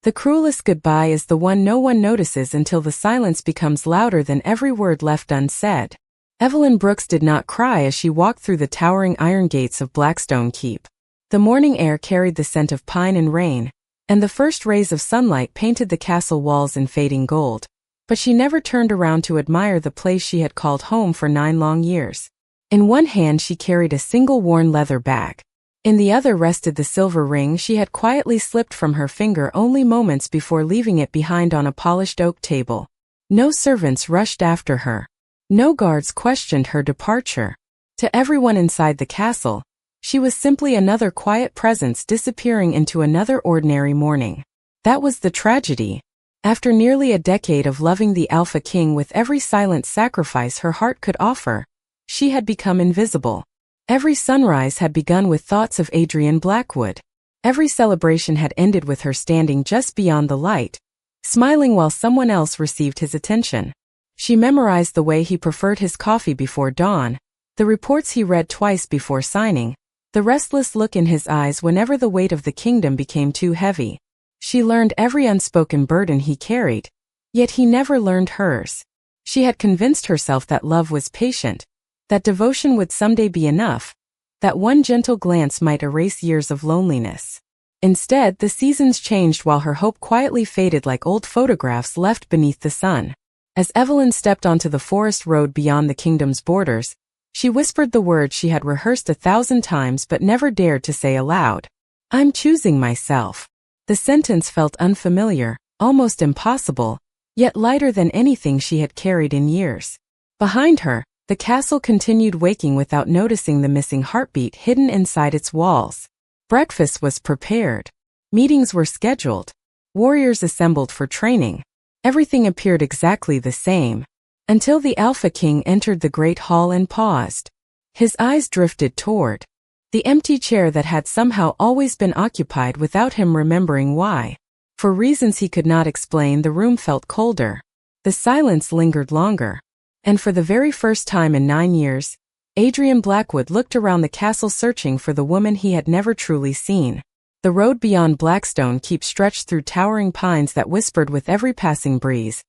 The cruelest goodbye is the one no one notices until the silence becomes louder than every word left unsaid. Evelyn Brooks did not cry as she walked through the towering iron gates of Blackstone Keep. The morning air carried the scent of pine and rain, and the first rays of sunlight painted the castle walls in fading gold. But she never turned around to admire the place she had called home for 9 long years. In one hand she carried a single worn leather bag. In the other rested the silver ring she had quietly slipped from her finger only moments before leaving it behind on a polished oak table. No servants rushed after her. No guards questioned her departure. To everyone inside the castle, she was simply another quiet presence disappearing into another ordinary morning. That was the tragedy. After nearly a decade of loving the Alpha King with every silent sacrifice her heart could offer, she had become invisible. Every sunrise had begun with thoughts of Adrian Blackwood. Every celebration had ended with her standing just beyond the light, smiling while someone else received his attention. She memorized the way he preferred his coffee before dawn, the reports he read twice before signing, the restless look in his eyes whenever the weight of the kingdom became too heavy. She learned every unspoken burden he carried, yet he never learned hers. She had convinced herself that love was patient, that devotion would someday be enough, that one gentle glance might erase years of loneliness. Instead, the seasons changed while her hope quietly faded like old photographs left beneath the sun. As Evelyn stepped onto the forest road beyond the kingdom's borders, she whispered the words she had rehearsed 1,000 times but never dared to say aloud. "I'm choosing myself." The sentence felt unfamiliar, almost impossible, yet lighter than anything she had carried in years. Behind her, the castle continued waking without noticing the missing heartbeat hidden inside its walls. Breakfast was prepared. Meetings were scheduled. Warriors assembled for training. Everything appeared exactly the same, until the Alpha King entered the great hall and paused. His eyes drifted toward the empty chair that had somehow always been occupied without him remembering why. For reasons he could not explain, the room felt colder. The silence lingered longer. And for the very first time in 9 years, Adrian Blackwood looked around the castle searching for the woman he had never truly seen. The road beyond Blackstone Keep stretched through towering pines that whispered with every passing breeze.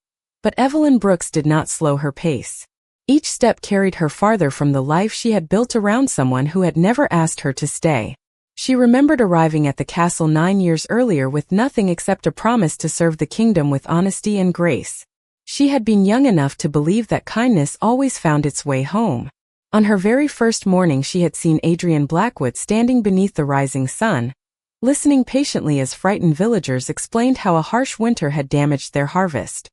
But Evelyn Brooks did not slow her pace. Each step carried her farther from the life she had built around someone who had never asked her to stay. She remembered arriving at the castle 9 years earlier with nothing except a promise to serve the kingdom with honesty and grace. She had been young enough to believe that kindness always found its way home. On her very first morning she had seen Adrian Blackwood standing beneath the rising sun, listening patiently as frightened villagers explained how a harsh winter had damaged their harvest.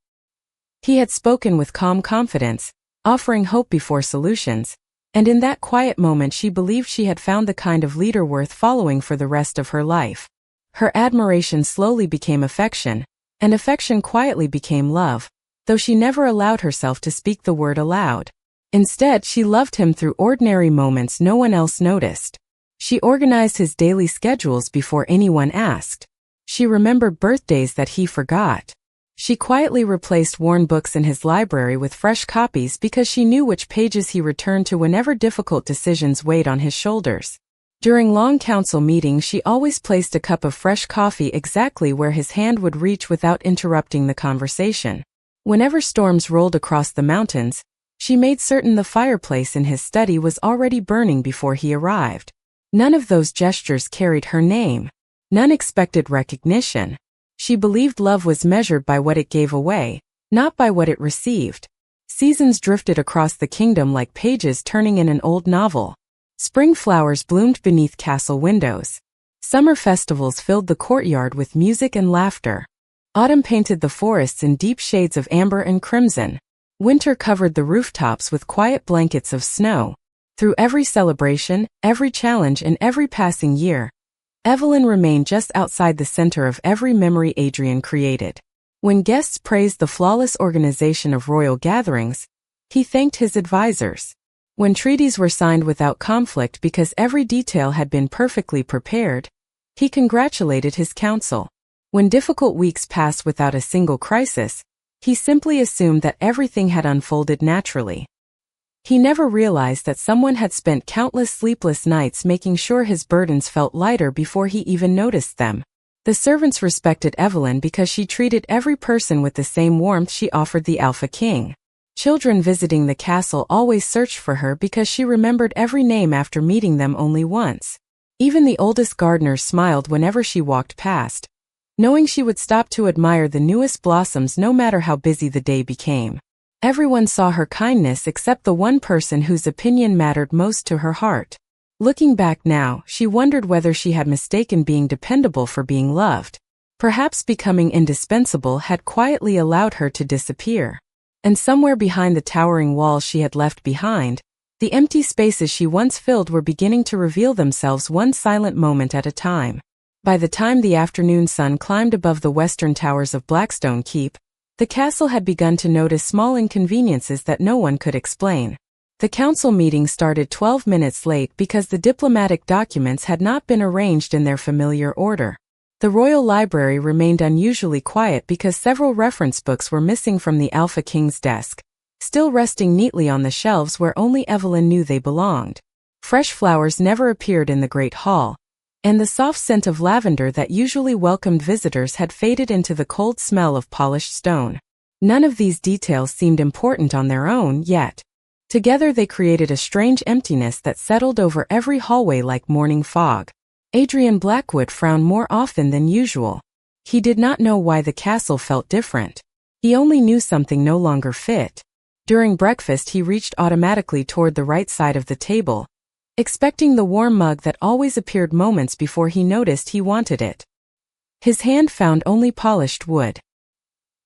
He had spoken with calm confidence, offering hope before solutions, and in that quiet moment she believed she had found the kind of leader worth following for the rest of her life. Her admiration slowly became affection, and affection quietly became love, though she never allowed herself to speak the word aloud. Instead, she loved him through ordinary moments no one else noticed. She organized his daily schedules before anyone asked. She remembered birthdays that he forgot. She quietly replaced worn books in his library with fresh copies because she knew which pages he returned to whenever difficult decisions weighed on his shoulders. During long council meetings she always placed a cup of fresh coffee exactly where his hand would reach without interrupting the conversation. Whenever storms rolled across the mountains, she made certain the fireplace in his study was already burning before he arrived. None of those gestures carried her name. None expected recognition. She believed love was measured by what it gave away, not by what it received. Seasons drifted across the kingdom like pages turning in an old novel. Spring flowers bloomed beneath castle windows. Summer festivals filled the courtyard with music and laughter. Autumn painted the forests in deep shades of amber and crimson. Winter covered the rooftops with quiet blankets of snow. Through every celebration, every challenge, and every passing year, Evelyn remained just outside the center of every memory Adrian created. When guests praised the flawless organization of royal gatherings, he thanked his advisors. When treaties were signed without conflict because every detail had been perfectly prepared, he congratulated his council. When difficult weeks passed without a single crisis, he simply assumed that everything had unfolded naturally. He never realized that someone had spent countless sleepless nights making sure his burdens felt lighter before he even noticed them. The servants respected Evelyn because she treated every person with the same warmth she offered the Alpha King. Children visiting the castle always searched for her because she remembered every name after meeting them only once. Even the oldest gardeners smiled whenever she walked past, knowing she would stop to admire the newest blossoms no matter how busy the day became. Everyone saw her kindness except the one person whose opinion mattered most to her heart. Looking back now, she wondered whether she had mistaken being dependable for being loved. Perhaps becoming indispensable had quietly allowed her to disappear. And somewhere behind the towering walls she had left behind, the empty spaces she once filled were beginning to reveal themselves one silent moment at a time. By the time the afternoon sun climbed above the western towers of Blackstone Keep, the castle had begun to notice small inconveniences that no one could explain. The council meeting started 12 minutes late because the diplomatic documents had not been arranged in their familiar order. The royal library remained unusually quiet because several reference books were missing from the Alpha King's desk, still resting neatly on the shelves where only Evelyn knew they belonged. Fresh flowers never appeared in the great hall, and the soft scent of lavender that usually welcomed visitors had faded into the cold smell of polished stone. None of these details seemed important on their own, yet together they created a strange emptiness that settled over every hallway like morning fog. Adrian Blackwood frowned more often than usual. He did not know why the castle felt different. He only knew something no longer fit. During breakfast he reached automatically toward the right side of the table, expecting the warm mug that always appeared moments before he noticed he wanted it. His hand found only polished wood.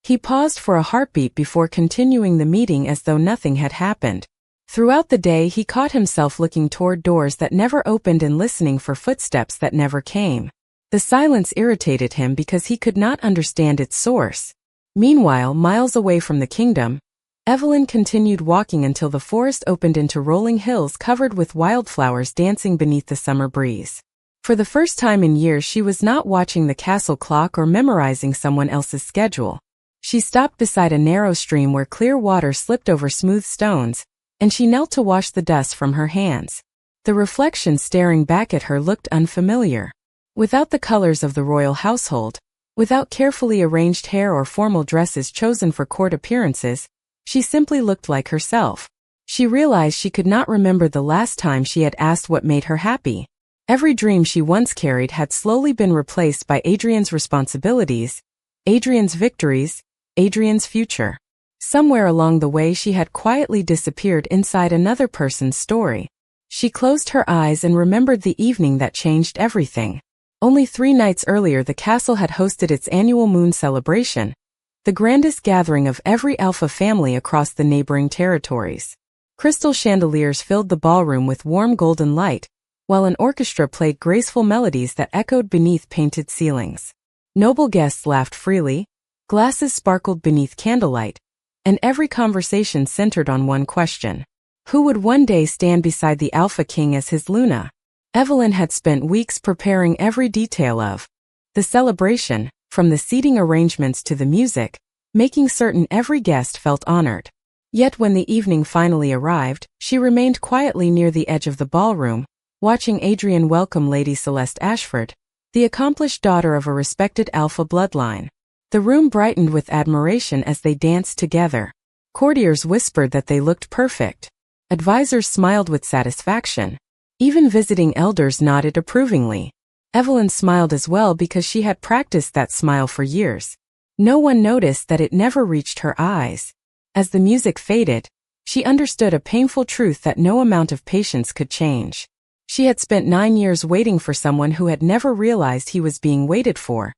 He paused for a heartbeat before continuing the meeting as though nothing had happened. Throughout the day he caught himself looking toward doors that never opened and listening for footsteps that never came. The silence irritated him because he could not understand its source. Meanwhile, miles away from the kingdom, Evelyn continued walking until the forest opened into rolling hills covered with wildflowers dancing beneath the summer breeze. For the first time in years she was not watching the castle clock or memorizing someone else's schedule. She stopped beside a narrow stream where clear water slipped over smooth stones, and she knelt to wash the dust from her hands. The reflection staring back at her looked unfamiliar. Without the colors of the royal household, without carefully arranged hair or formal dresses chosen for court appearances, she simply looked like herself. She realized she could not remember the last time she had asked what made her happy. Every dream she once carried had slowly been replaced by Adrian's responsibilities, Adrian's victories, Adrian's future. Somewhere along the way she had quietly disappeared inside another person's story. She closed her eyes and remembered the evening that changed everything. Only 3 nights earlier the castle had hosted its annual moon celebration, the grandest gathering of every Alpha family across the neighboring territories. Crystal chandeliers filled the ballroom with warm golden light, while an orchestra played graceful melodies that echoed beneath painted ceilings. Noble guests laughed freely, glasses sparkled beneath candlelight, and every conversation centered on one question: who would one day stand beside the Alpha King as his Luna? Evelyn had spent weeks preparing every detail of the celebration, from the seating arrangements to the music, making certain every guest felt honored. Yet when the evening finally arrived, she remained quietly near the edge of the ballroom, watching Adrian welcome Lady Celeste Ashford, the accomplished daughter of a respected Alpha bloodline. The room brightened with admiration as they danced together. Courtiers whispered that they looked perfect. Advisors smiled with satisfaction. Even visiting elders nodded approvingly. Evelyn smiled as well because she had practiced that smile for years. No one noticed that it never reached her eyes. As the music faded, she understood a painful truth that no amount of patience could change. She had spent 9 years waiting for someone who had never realized he was being waited for.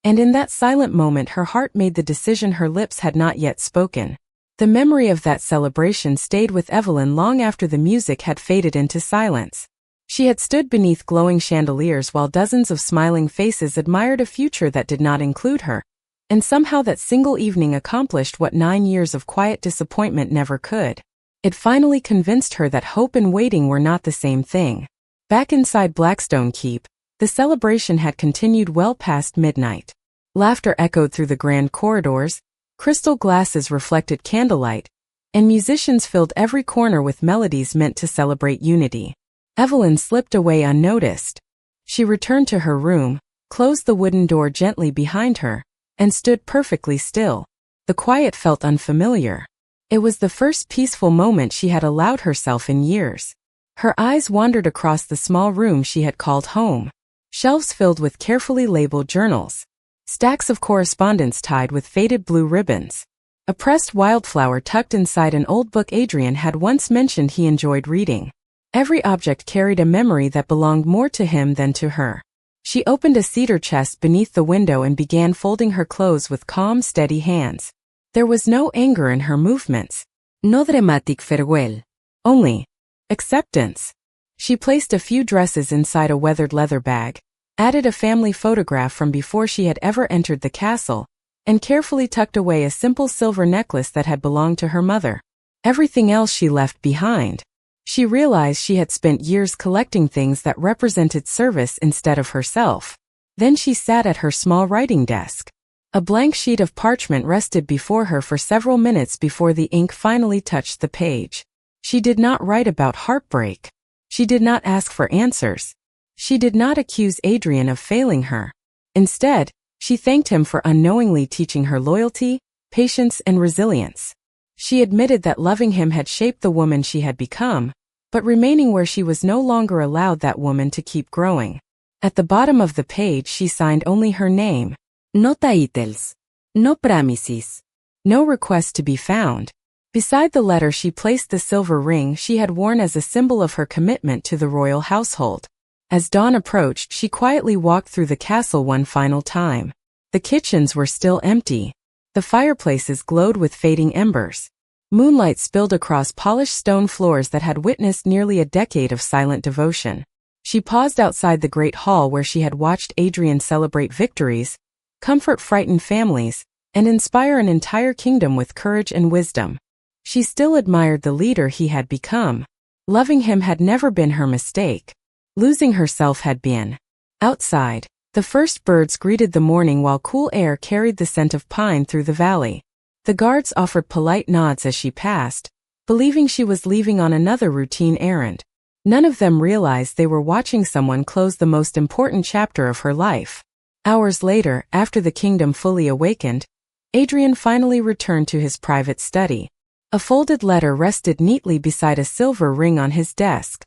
And in that silent moment her heart made the decision her lips had not yet spoken. The memory of that celebration stayed with Evelyn long after the music had faded into silence. She had stood beneath glowing chandeliers while dozens of smiling faces admired a future that did not include her, and somehow that single evening accomplished what 9 years of quiet disappointment never could. It finally convinced her that hope and waiting were not the same thing. Back inside Blackstone Keep, the celebration had continued well past midnight. Laughter echoed through the grand corridors, crystal glasses reflected candlelight, and musicians filled every corner with melodies meant to celebrate unity. Evelyn slipped away unnoticed. She returned to her room, closed the wooden door gently behind her, and stood perfectly still. The quiet felt unfamiliar. It was the first peaceful moment she had allowed herself in years. Her eyes wandered across the small room she had called home. Shelves filled with carefully labeled journals. Stacks of correspondence tied with faded blue ribbons. A pressed wildflower tucked inside an old book Adrian had once mentioned he enjoyed reading. Every object carried a memory that belonged more to him than to her. She opened a cedar chest beneath the window and began folding her clothes with calm, steady hands. There was no anger in her movements. No dramatic farewell. Only acceptance. She placed a few dresses inside a weathered leather bag, added a family photograph from before she had ever entered the castle, and carefully tucked away a simple silver necklace that had belonged to her mother. Everything else she left behind. She realized she had spent years collecting things that represented service instead of herself. Then she sat at her small writing desk. A blank sheet of parchment rested before her for several minutes before the ink finally touched the page. She did not write about heartbreak. She did not ask for answers. She did not accuse Adrian of failing her. Instead, she thanked him for unknowingly teaching her loyalty, patience, and resilience. She admitted that loving him had shaped the woman she had become, but remaining where she was no longer allowed that woman to keep growing. At the bottom of the page she signed only her name. No titles. No promises. No request to be found. Beside the letter she placed the silver ring she had worn as a symbol of her commitment to the royal household. As dawn approached, she quietly walked through the castle one final time. The kitchens were still empty. The fireplaces glowed with fading embers. Moonlight spilled across polished stone floors that had witnessed nearly a decade of silent devotion. She paused outside the great hall where she had watched Adrian celebrate victories, comfort frightened families, and inspire an entire kingdom with courage and wisdom. She still admired the leader he had become. Loving him had never been her mistake. Losing herself had been. Outside, the first birds greeted the morning while cool air carried the scent of pine through the valley. The guards offered polite nods as she passed, believing she was leaving on another routine errand. None of them realized they were watching someone close the most important chapter of her life. Hours later, after the kingdom fully awakened, Adrian finally returned to his private study. A folded letter rested neatly beside a silver ring on his desk.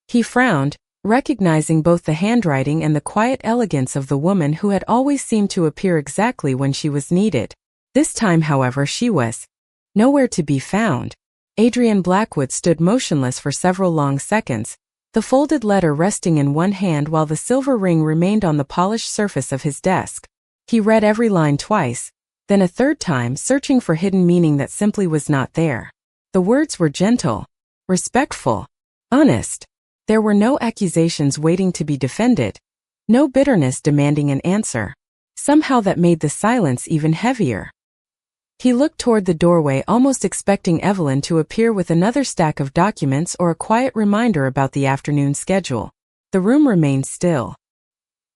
He frowned, recognizing both the handwriting and the quiet elegance of the woman who had always seemed to appear exactly when she was needed. This time, however, she was nowhere to be found. Adrian Blackwood stood motionless for several long seconds, the folded letter resting in one hand while the silver ring remained on the polished surface of his desk. He read every line twice, then a third time, searching for hidden meaning that simply was not there. The words were gentle, respectful, honest. There were no accusations waiting to be defended, no bitterness demanding an answer. Somehow that made the silence even heavier. He looked toward the doorway, almost expecting Evelyn to appear with another stack of documents or a quiet reminder about the afternoon schedule. The room remained still.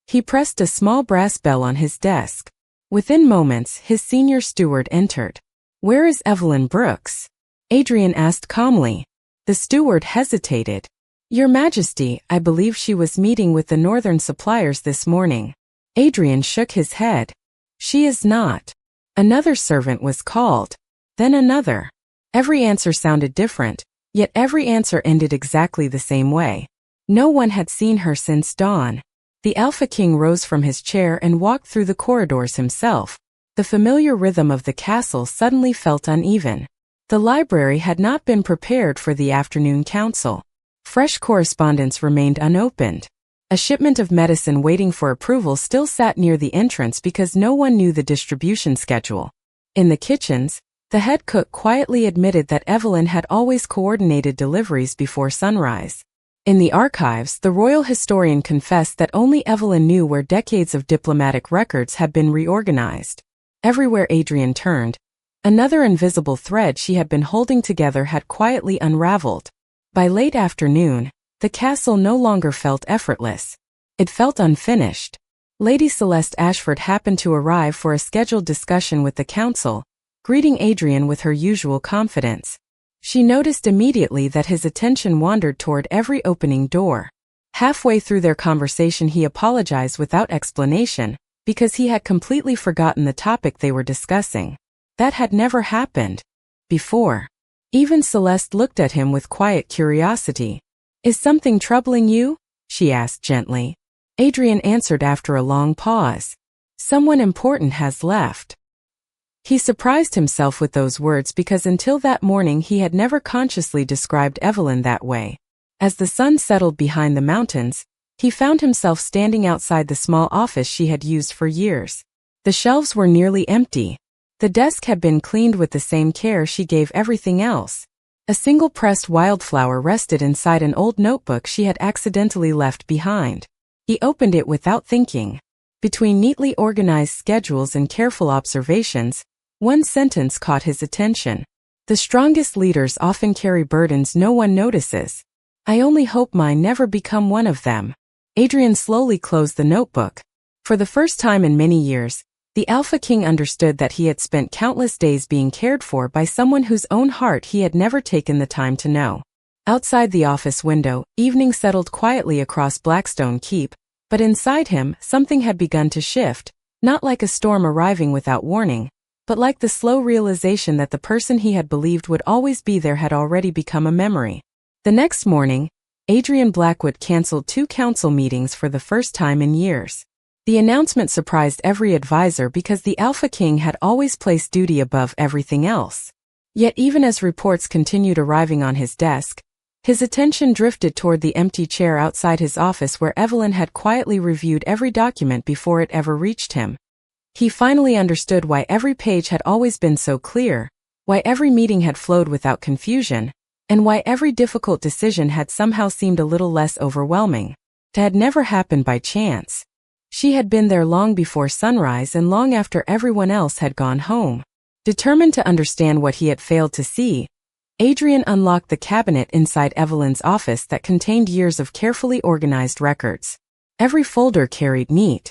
He pressed a small brass bell on his desk. Within moments, his senior steward entered. "Where is Evelyn Brooks?" Adrian asked calmly. The steward hesitated. "Your Majesty, I believe she was meeting with the northern suppliers this morning." Adrian shook his head. "She is not." Another servant was called. Then another. Every answer sounded different, yet every answer ended exactly the same way. No one had seen her since dawn. The Alpha King rose from his chair and walked through the corridors himself. The familiar rhythm of the castle suddenly felt uneven. The library had not been prepared for the afternoon council. Fresh correspondence remained unopened. A shipment of medicine waiting for approval still sat near the entrance because no one knew the distribution schedule. In the kitchens, the head cook quietly admitted that Evelyn had always coordinated deliveries before sunrise. In the archives, the royal historian confessed that only Evelyn knew where decades of diplomatic records had been reorganized. Everywhere Adrian turned, another invisible thread she had been holding together had quietly unraveled. By late afternoon, the castle no longer felt effortless. It felt unfinished. Lady Celeste Ashford happened to arrive for a scheduled discussion with the council, greeting Adrian with her usual confidence. She noticed immediately that his attention wandered toward every opening door. Halfway through their conversation he apologized without explanation, because he had completely forgotten the topic they were discussing. That had never happened before. Even Celeste looked at him with quiet curiosity. "Is something troubling you?" she asked gently. Adrian answered after a long pause. "Someone important has left." He surprised himself with those words because until that morning he had never consciously described Evelyn that way. As the sun settled behind the mountains, he found himself standing outside the small office she had used for years. The shelves were nearly empty. The desk had been cleaned with the same care she gave everything else. A single pressed wildflower rested inside an old notebook she had accidentally left behind. He opened it without thinking. Between neatly organized schedules and careful observations, one sentence caught his attention. "The strongest leaders often carry burdens no one notices. I only hope mine never become one of them." Adrian slowly closed the notebook. For the first time in many years, the Alpha King understood that he had spent countless days being cared for by someone whose own heart he had never taken the time to know. Outside the office window, evening settled quietly across Blackstone Keep, but inside him, something had begun to shift, not like a storm arriving without warning, but like the slow realization that the person he had believed would always be there had already become a memory. The next morning, Adrian Blackwood canceled 2 council meetings for the first time in years. The announcement surprised every advisor because the Alpha King had always placed duty above everything else. Yet even as reports continued arriving on his desk, his attention drifted toward the empty chair outside his office where Evelyn had quietly reviewed every document before it ever reached him. He finally understood why every page had always been so clear, why every meeting had flowed without confusion, and why every difficult decision had somehow seemed a little less overwhelming. It had never happened by chance. She had been there long before sunrise and long after everyone else had gone home. Determined to understand what he had failed to see, Adrian unlocked the cabinet inside Evelyn's office that contained years of carefully organized records. Every folder carried neat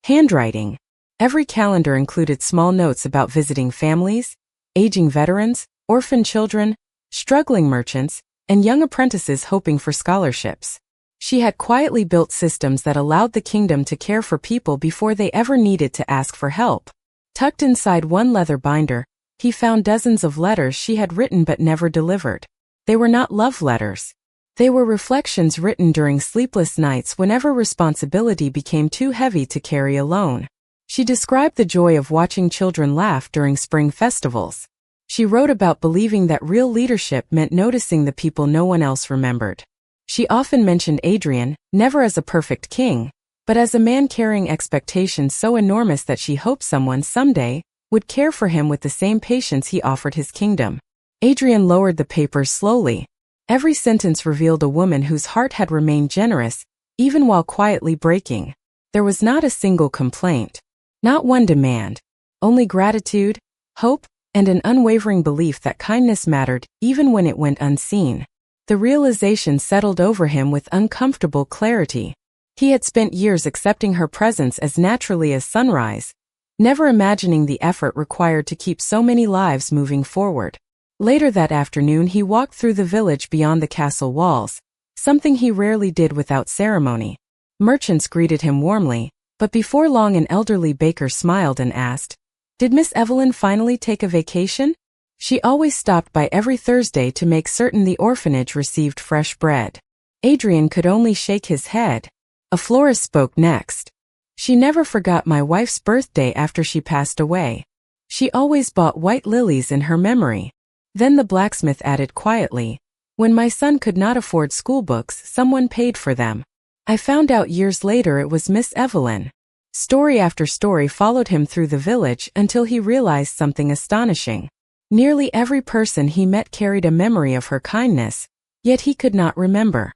handwriting. Every calendar included small notes about visiting families, aging veterans, orphan children, struggling merchants, and young apprentices hoping for scholarships. She had quietly built systems that allowed the kingdom to care for people before they ever needed to ask for help. Tucked inside one leather binder, he found dozens of letters she had written but never delivered. They were not love letters. They were reflections written during sleepless nights whenever responsibility became too heavy to carry alone. She described the joy of watching children laugh during spring festivals. She wrote about believing that real leadership meant noticing the people no one else remembered. She often mentioned Adrian, never as a perfect king, but as a man carrying expectations so enormous that she hoped someone someday would care for him with the same patience he offered his kingdom. Adrian lowered the papers slowly. Every sentence revealed a woman whose heart had remained generous, even while quietly breaking. There was not a single complaint. Not one demand. Only gratitude, hope, and an unwavering belief that kindness mattered even when it went unseen. The realization settled over him with uncomfortable clarity. He had spent years accepting her presence as naturally as sunrise, never imagining the effort required to keep so many lives moving forward. Later that afternoon he walked through the village beyond the castle walls, something he rarely did without ceremony. Merchants greeted him warmly, but before long an elderly baker smiled and asked, "Did Miss Evelyn finally take a vacation?" She always stopped by every Thursday to make certain the orphanage received fresh bread. Adrian could only shake his head. A florist spoke next. "She never forgot my wife's birthday after she passed away. She always bought white lilies in her memory." Then the blacksmith added quietly, "When my son could not afford school books, someone paid for them. I found out years later it was Miss Evelyn." Story after story followed him through the village until he realized something astonishing. Nearly every person he met carried a memory of her kindness, yet he could not remember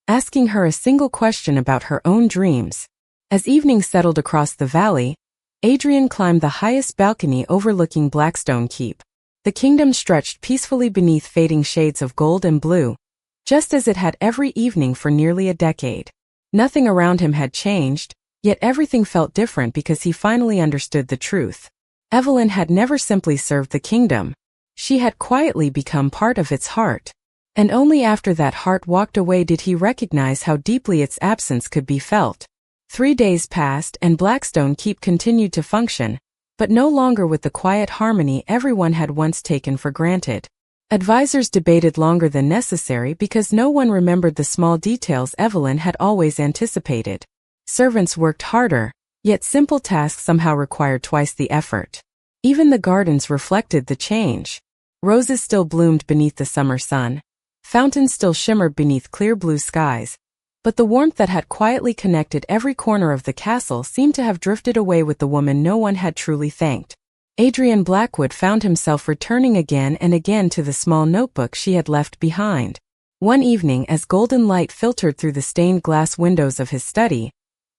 asking her a single question about her own dreams. As evening settled across the valley, Adrian climbed the highest balcony overlooking Blackstone Keep. The kingdom stretched peacefully beneath fading shades of gold and blue, just as it had every evening for nearly a decade. Nothing around him had changed, yet everything felt different because he finally understood the truth. Evelyn had never simply served the kingdom. She had quietly become part of its heart. And only after that Hart walked away did he recognize how deeply its absence could be felt. 3 days passed and Blackstone Keep continued to function, but no longer with the quiet harmony everyone had once taken for granted. Advisors debated longer than necessary because no one remembered the small details Evelyn had always anticipated. Servants worked harder, yet simple tasks somehow required twice the effort. Even the gardens reflected the change. Roses still bloomed beneath the summer sun. Fountains still shimmered beneath clear blue skies. But the warmth that had quietly connected every corner of the castle seemed to have drifted away with the woman no one had truly thanked. Adrian Blackwood found himself returning again and again to the small notebook she had left behind. One evening, as golden light filtered through the stained glass windows of his study,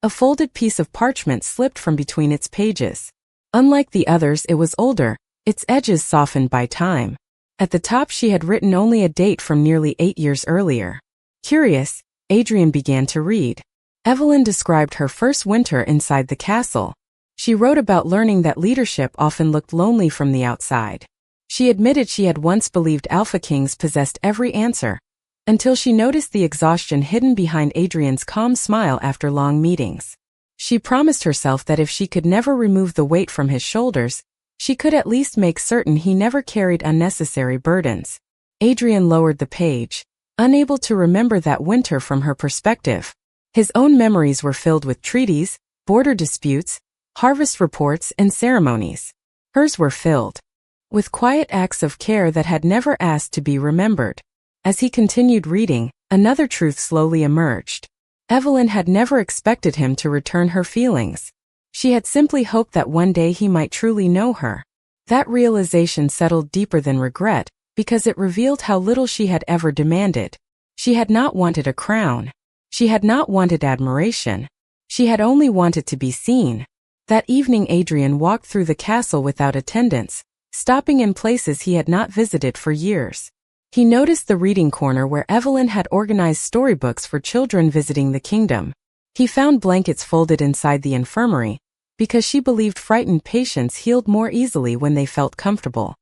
a folded piece of parchment slipped from between its pages. Unlike the others, it was older, its edges softened by time. At the top she had written only a date from nearly 8 years earlier. Curious, Adrian began to read. Evelyn described her first winter inside the castle. She wrote about learning that leadership often looked lonely from the outside. She admitted she had once believed Alpha Kings possessed every answer, until she noticed the exhaustion hidden behind Adrian's calm smile after long meetings. She promised herself that if she could never remove the weight from his shoulders, she could at least make certain he never carried unnecessary burdens. Adrian lowered the page, unable to remember that winter from her perspective. His own memories were filled with treaties, border disputes, harvest reports, and ceremonies. Hers were filled with quiet acts of care that had never asked to be remembered. As he continued reading, another truth slowly emerged. Evelyn had never expected him to return her feelings. She had simply hoped that one day he might truly know her. That realization settled deeper than regret, because it revealed how little she had ever demanded. She had not wanted a crown. She had not wanted admiration. She had only wanted to be seen. That evening Adrian walked through the castle without attendants, stopping in places he had not visited for years. He noticed the reading corner where Evelyn had organized storybooks for children visiting the kingdom. He found blankets folded inside the infirmary, because she believed frightened patients healed more easily when they felt comfortable.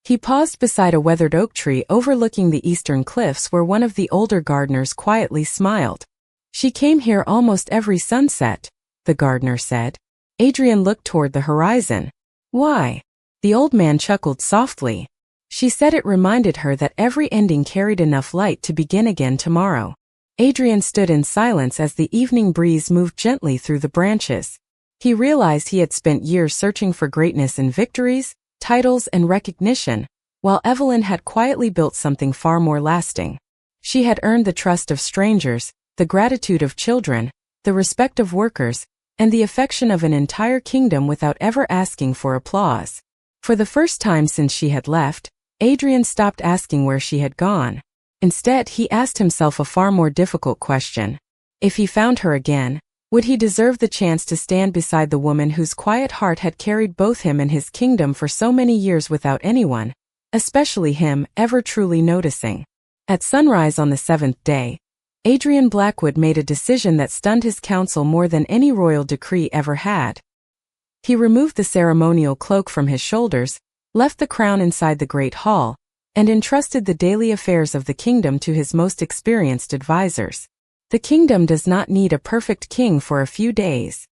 He paused beside a weathered oak tree overlooking the eastern cliffs where one of the older gardeners quietly smiled. "She came here almost every sunset," the gardener said. Adrian looked toward the horizon. "Why?" The old man chuckled softly. "She said it reminded her that every ending carried enough light to begin again tomorrow." Adrian stood in silence as the evening breeze moved gently through the branches. He realized he had spent years searching for greatness in victories, titles, and recognition, while Evelyn had quietly built something far more lasting. She had earned the trust of strangers, the gratitude of children, the respect of workers, and the affection of an entire kingdom without ever asking for applause. For the first time since she had left, Adrian stopped asking where she had gone. Instead, he asked himself a far more difficult question. If he found her again, would he deserve the chance to stand beside the woman whose quiet heart had carried both him and his kingdom for so many years without anyone, especially him, ever truly noticing? At sunrise on the 7th day, Adrian Blackwood made a decision that stunned his council more than any royal decree ever had. He removed the ceremonial cloak from his shoulders, left the crown inside the great hall, and entrusted the daily affairs of the kingdom to his most experienced advisors. "The kingdom does not need a perfect king for a few days,"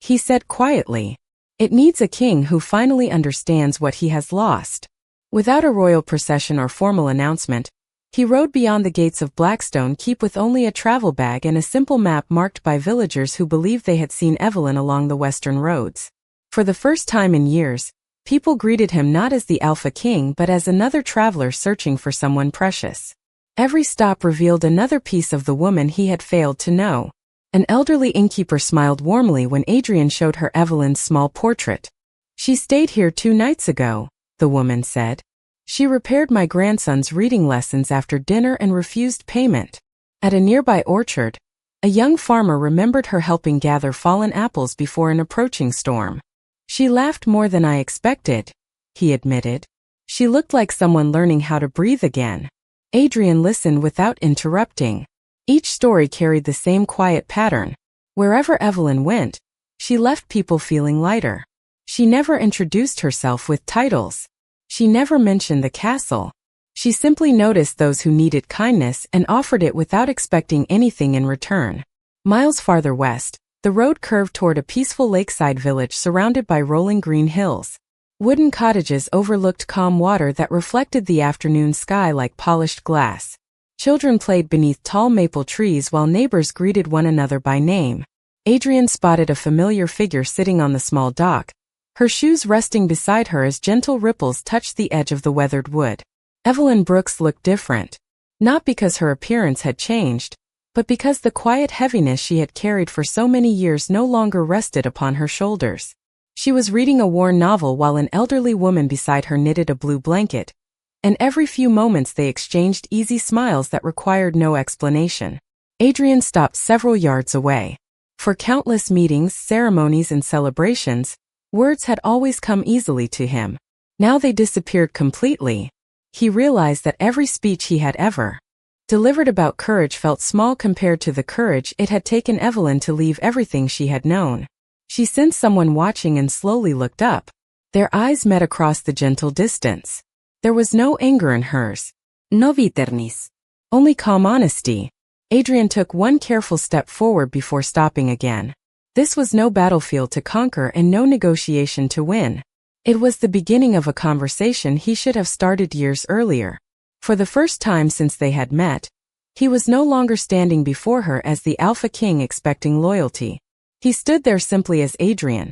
he said quietly. "It needs a king who finally understands what he has lost." Without a royal procession or formal announcement, he rode beyond the gates of Blackstone Keep with only a travel bag and a simple map marked by villagers who believed they had seen Evelyn along the western roads. For the first time in years, people greeted him not as the Alpha King but as another traveler searching for someone precious. Every stop revealed another piece of the woman he had failed to know. An elderly innkeeper smiled warmly when Adrian showed her Evelyn's small portrait. "She stayed here 2 nights ago," the woman said. "She repaired my grandson's reading lessons after dinner and refused payment." At a nearby orchard, a young farmer remembered her helping gather fallen apples before an approaching storm. "She laughed more than I expected," he admitted. "She looked like someone learning how to breathe again." Adrian listened without interrupting. Each story carried the same quiet pattern. Wherever Evelyn went, she left people feeling lighter. She never introduced herself with titles. She never mentioned the castle. She simply noticed those who needed kindness and offered it without expecting anything in return. Miles farther west, the road curved toward a peaceful lakeside village surrounded by rolling green hills. Wooden cottages overlooked calm water that reflected the afternoon sky like polished glass. Children played beneath tall maple trees while neighbors greeted one another by name. Adrian spotted a familiar figure sitting on the small dock, her shoes resting beside her as gentle ripples touched the edge of the weathered wood. Evelyn Brooks looked different. Not because her appearance had changed, but because the quiet heaviness she had carried for so many years no longer rested upon her shoulders. She was reading a worn novel while an elderly woman beside her knitted a blue blanket, and every few moments they exchanged easy smiles that required no explanation. Adrian stopped several yards away. For countless meetings, ceremonies, and celebrations, words had always come easily to him. Now they disappeared completely. He realized that every speech he had ever delivered about courage felt small compared to the courage it had taken Evelyn to leave everything she had known. She sensed someone watching and slowly looked up. Their eyes met across the gentle distance. There was no anger in hers. No bitterness. Only calm honesty. Adrian took one careful step forward before stopping again. This was no battlefield to conquer and no negotiation to win. It was the beginning of a conversation he should have started years earlier. For the first time since they had met, he was no longer standing before her as the Alpha King expecting loyalty. He stood there simply as Adrian,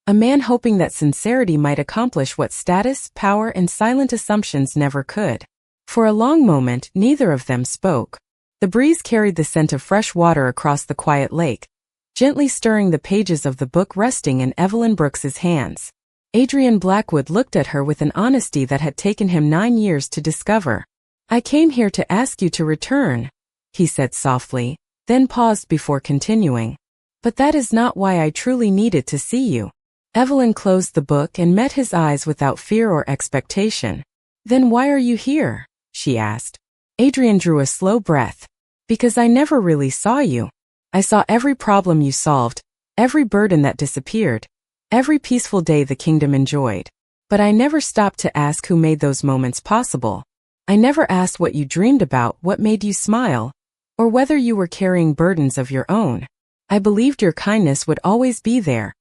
a man hoping that sincerity might accomplish what status, power, and silent assumptions never could. For a long moment, neither of them spoke. The breeze carried the scent of fresh water across the quiet lake, gently stirring the pages of the book resting in Evelyn Brooks's hands. Adrian Blackwood looked at her with an honesty that had taken him 9 years to discover. "I came here to ask you to return," he said softly, then paused before continuing. "But that is not why I truly needed to see you." Evelyn closed the book and met his eyes without fear or expectation. "Then why are you here?" she asked. Adrian drew a slow breath. "Because I never really saw you. I saw every problem you solved, every burden that disappeared, every peaceful day the kingdom enjoyed. But I never stopped to ask who made those moments possible. I never asked what you dreamed about, what made you smile, or whether you were carrying burdens of your own. I believed your kindness would always be there,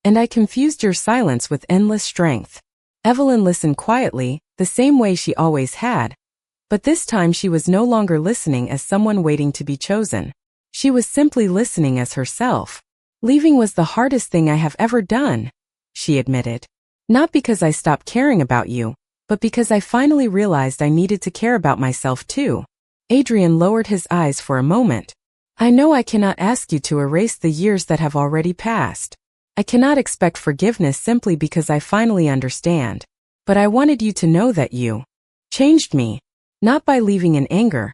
and I confused your silence with endless strength." Evelyn listened quietly, the same way she always had. But this time she was no longer listening as someone waiting to be chosen. She was simply listening as herself. "Leaving was the hardest thing I have ever done," she admitted. "Not because I stopped caring about you, but because I finally realized I needed to care about myself too." Adrian lowered his eyes for a moment. "I know I cannot ask you to erase the years that have already passed. I cannot expect forgiveness simply because I finally understand. But I wanted you to know that you changed me, not by leaving in anger,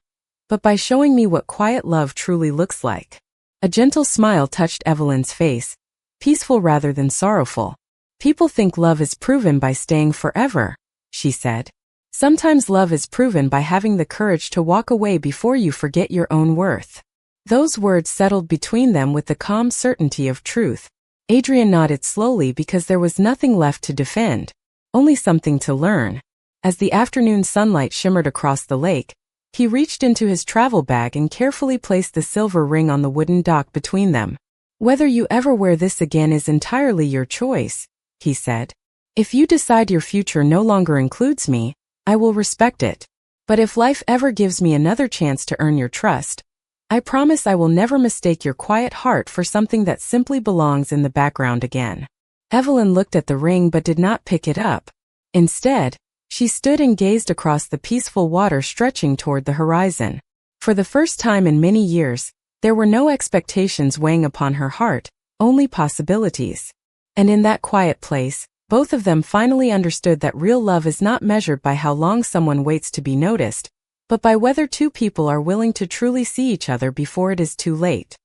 but by showing me what quiet love truly looks like." A gentle smile touched Evelyn's face, peaceful rather than sorrowful. "People think love is proven by staying forever," she said. "Sometimes love is proven by having the courage to walk away before you forget your own worth." Those words settled between them with the calm certainty of truth. Adrian nodded slowly because there was nothing left to defend, only something to learn. As the afternoon sunlight shimmered across the lake, he reached into his travel bag and carefully placed the silver ring on the wooden dock between them. "Whether you ever wear this again is entirely your choice," he said. "If you decide your future no longer includes me, I will respect it. But if life ever gives me another chance to earn your trust, I promise I will never mistake your quiet heart for something that simply belongs in the background again." Evelyn looked at the ring but did not pick it up. Instead, she stood and gazed across the peaceful water stretching toward the horizon. For the first time in many years, there were no expectations weighing upon her heart, only possibilities. And in that quiet place, both of them finally understood that real love is not measured by how long someone waits to be noticed, but by whether two people are willing to truly see each other before it is too late.